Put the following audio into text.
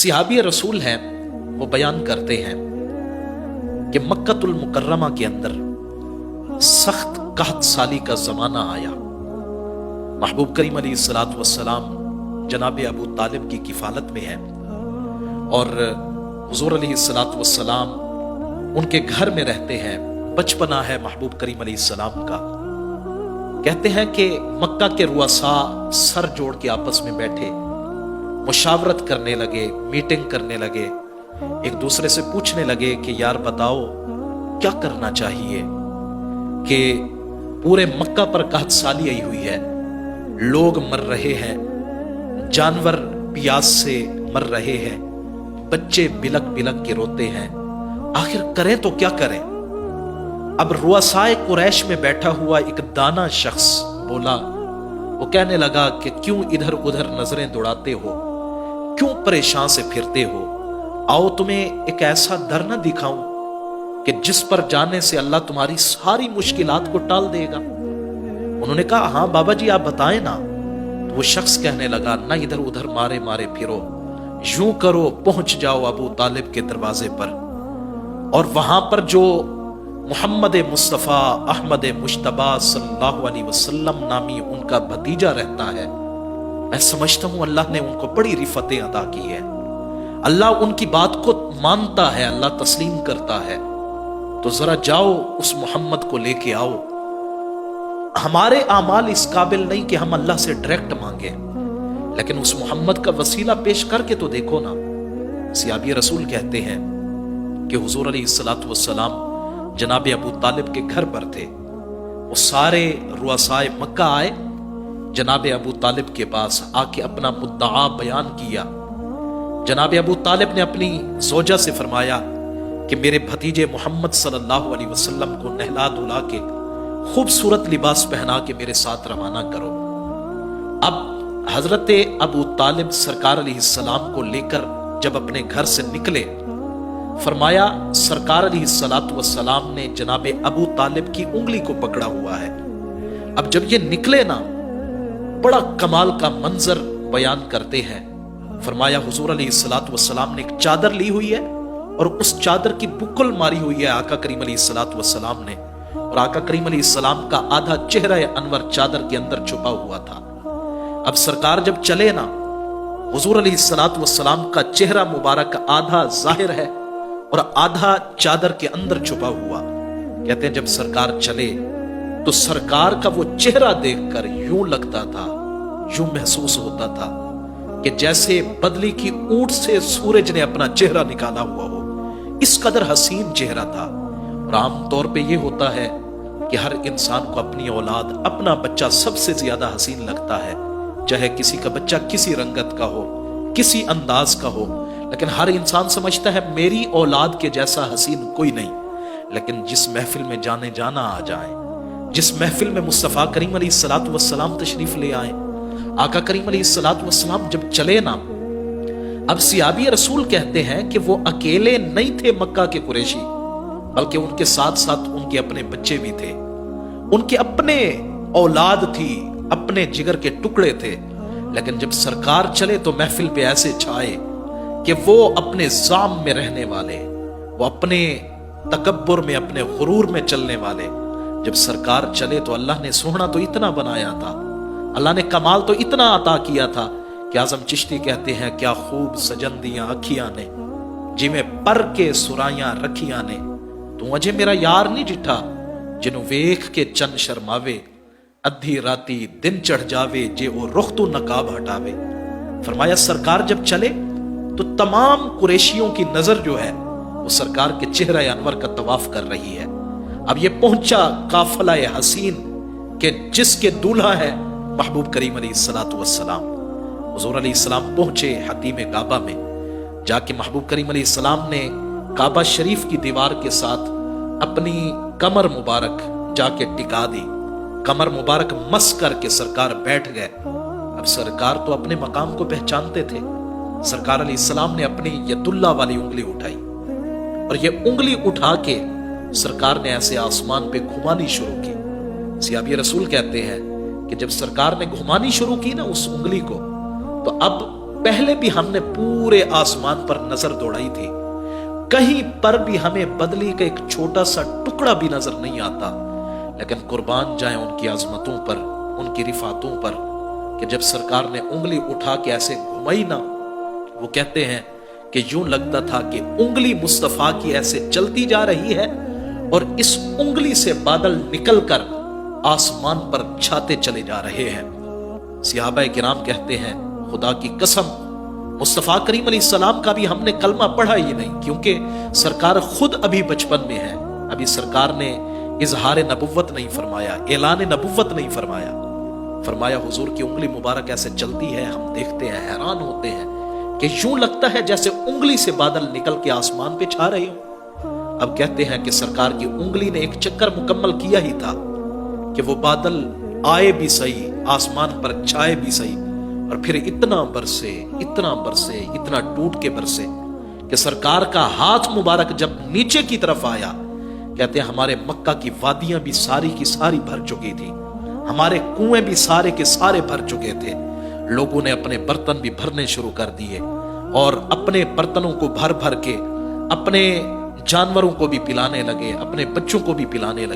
सहाबी रसूल हैं, वो बयान करते हैं कि मक्कतुल मुकर्रमा के अंदर सख्त कहत साली का जमाना आया। महबूब करीम अलैहिस्सलातु वस्सलाम जनाब अबू तालिब की किफालत में है और हुजूर अलैहिस्सलातु वस्सलाम उनके घर में रहते हैं। बचपना है महबूब करीम अलैहिस्सलाम का। कहते हैं कि मक्का के रुआसा सर जोड़ के आपस में बैठे, मुशावरत करने लगे, मीटिंग करने लगे, एक दूसरे से पूछने लगे कि यार बताओ क्या करना चाहिए कि पूरे मक्का पर कहत साली आई हुई है, लोग मर रहे हैं, जानवर प्यास से मर रहे हैं, बच्चे बिलक बिलक के रोते हैं, आखिर करें तो क्या करें। अब रुआसाए कुरैश में बैठा हुआ एक दाना शख्स बोला, वो कहने लगा कि क्यों इधर उधर नजरें दौड़ाते हो, क्यों परेशान से फिरते हो, आओ तुम्हें एक ऐसा दर न दिखाऊं कि जिस पर जाने से अल्लाह तुम्हारी सारी मुश्किलात को टाल देगा। उन्होंने कहा हाँ बाबा जी आप बताएं ना। तो वो शख्स कहने लगा ना इधर उधर मारे मारे फिरो, यूं करो पहुंच जाओ अबू तालिब के दरवाजे पर और वहां पर जो मुहम्मद मुस्तफ़ा अहमद मुश्तबा सल्लल्लाहु अलैहि वसल्लम नामी उनका भतीजा रहता है, मैं समझता हूं अल्लाह ने उनको बड़ी रिफतें अदा की है, अल्लाह उनकी बात को मानता है, अल्लाह तस्लीम करता है। तो जरा जाओ उस मोहम्मद को लेके आओ। हमारे आमाल इस काबिल नहीं कि हम अल्लाह से डायरेक्ट मांगे, लेकिन उस मोहम्मद का वसीला पेश करके तो देखो ना। सहाबी रसूल कहते हैं कि हुजूर अलैहिस्सलातु वस्सलाम जनाब अबू तालिब के घर पर थे। वो सारे रुआसाए मक्का आए, जनाब अबू तालिब के पास आके अपना मुद्दा बयान किया। जनाब अबू तालिब ने अपनी जोजा से फरमाया कि मेरे भतीजे मोहम्मद सल्लल्लाहु अलैहि वसल्लम को नहला धुला के खूबसूरत लिबास पहना के मेरे साथ रवाना करो। अब हजरत अबू तालिब सरकार अलैहिस्सलाम को लेकर जब अपने घर से निकले, फरमाया सरकार अलैहिस्सलातु वस्सलाम ने जनाब अबू तालिब की उंगली को पकड़ा हुआ है। अब जब ये निकले ना, बड़ा कमाल का मंजर बयान करते हैं। फरमाया हुजूर अलैहिस्सलातु वस्सलाम ने एक चादर ली हुई है और उस चादर की बुक्कल मारी हुई है आका करीम अलैहिस्सलातु वस्सलाम ने, और आका करीम अलैहिस्सलाम का आधा चेहरा अनवर चादर के अंदर छुपा हुआ था। अब सरकार जब चले ना, हुजूर अलैहिस्सलातु वस्सलाम का चेहरा मुबारक आधा जाहिर है और आधा चादर के अंदर छुपा हुआ। कहते हैं जब सरकार चले तो सरकार का वो चेहरा देखकर यूं लगता था, यूं महसूस होता था कि जैसे बदली की ऊंट से सूरज ने अपना चेहरा निकाला हुआ हो। इस कदर हसीन चेहरा था। और आम तौर पे ये होता है कि हर इंसान को अपनी औलाद, अपना बच्चा सबसे ज्यादा हसीन लगता है, चाहे किसी का बच्चा किसी रंगत का हो, किसी अंदाज का हो, लेकिन हर इंसान समझता है मेरी औलाद के जैसा हसीन कोई नहीं। लेकिन जिस महफिल में जाने जाना आ जाए, जिस महफिल में मुस्तफ़ा करीम अलैहिस्सलातु वस्सलाम तशरीफ ले आए, आका करीम अलैहिस्सलातु वस्सलाम जब चले ना, अब सहाबी रसूल कहते हैं कि वो अकेले नहीं थे मक्का के कुरैशी, बल्कि उनके साथ साथ उनके अपने बच्चे भी थे, उनके अपने औलाद थी, अपने जिगर के टुकड़े थे। लेकिन जब सरकार चले तो महफिल पे ऐसे छाए कि वो अपने जाम में रहने वाले, वो अपने तकब्बुर में, अपने गुरूर में चलने वाले, जब सरकार चले तो अल्लाह ने सोहना तो इतना बनाया था, अल्लाह ने कमाल तो इतना अता किया था कि आजम चिश्ती कहते हैं क्या खूब सजन दियां अखियां ने, जिमें पर के सुराइयां रखियां ने, तू अजे मेरा यार नहीं जिठा, जिन्हों वेख के चन शर्मावे, अद्धी राती दिन चढ़ जावे, जे ओ रुख तू नकाब हटावे। फरमाया सरकार जब चले तो तमाम कुरैशियों की नजर जो है वो सरकार के चेहरे अनवर का तवाफ कर रही है। अब ये पहुंचा काफिला हसीन के जिसके दूल्हा है महबूब करीम अलैहिस्सलातु वस्सलाम। हुजूर अलैहिस्सलाम पहुंचे हतीम काबा में, जाके महबूब करीम अलैहिस्सलाम ने काबा शरीफ की दीवार के साथ अपनी कमर मुबारक जाके टिका दी, कमर मुबारक मस करके सरकार बैठ गए। अब सरकार तो अपने मकाम को पहचानते थे। सरकार अलैहिस्सलाम ने अपनी यदुल्ला वाली उंगली उठाई और ये उंगली उठा के सरकार ने ऐसे आसमान पे घुमानी शुरू की। सहाबी रसूल कहते हैं कि जब सरकार ने घुमानी शुरू की ना उस उंगली को, तो अब पहले भी हमने पूरे आसमान पर नजर दौड़ाई थी, कहीं पर भी हमें बदली का एक छोटा सा टुकड़ा भी नजर नहीं आता, लेकिन कुर्बान जाए उनकी अजमतों पर, उनकी रिफातों पर, कि जब सरकार ने उंगली उठा के ऐसे घुमाई ना, वो कहते हैं कि यूं लगता था कि उंगली मुस्तफा की ऐसे चलती जा रही है और इस उंगली से बादल निकलकर आसमान पर छाते चले जा रहे हैं। सहाबा किराम कहते हैं, खुदा की कसम मुस्तफा करीम अलैहिस्सलाम का भी हमने कलमा पढ़ा ही नहीं, क्योंकि सरकार खुद अभी बचपन में है, अभी सरकार ने इजहार नबुव्वत नहीं फरमाया, ऐलान नबुव्वत नहीं फरमाया। फरमाया हुजूर की उंगली मुबारक ऐसे चलती है, हम देखते हैं, हैरान होते हैं कि यूं लगता है जैसे उंगली से बादल निकल के आसमान पे छा रहे हो। अब कहते हैं कि सरकार की उंगली ने एक चक्कर मुकम्मल किया ही था कि वो बादल आए भी सही, आसमान पर छाए भी सही, और फिर इतना बरसे, इतना बरसे, इतना टूट के बरसे कि सरकार का हाथ मुबारक जब नीचे की तरफ आया, कहते हैं हमारे मक्का की वादियां भी सारी की सारी भर चुकी थी, हमारे कुएं भी सारे के सारे भर चुके थे। लोगों ने अपने बर्तन भी भरने शुरू कर दिए और अपने बर्तनों को भर भर के अपने जानवरों को भी पिलाने लगे, अपने बच्चों को भी पिलाने लगे।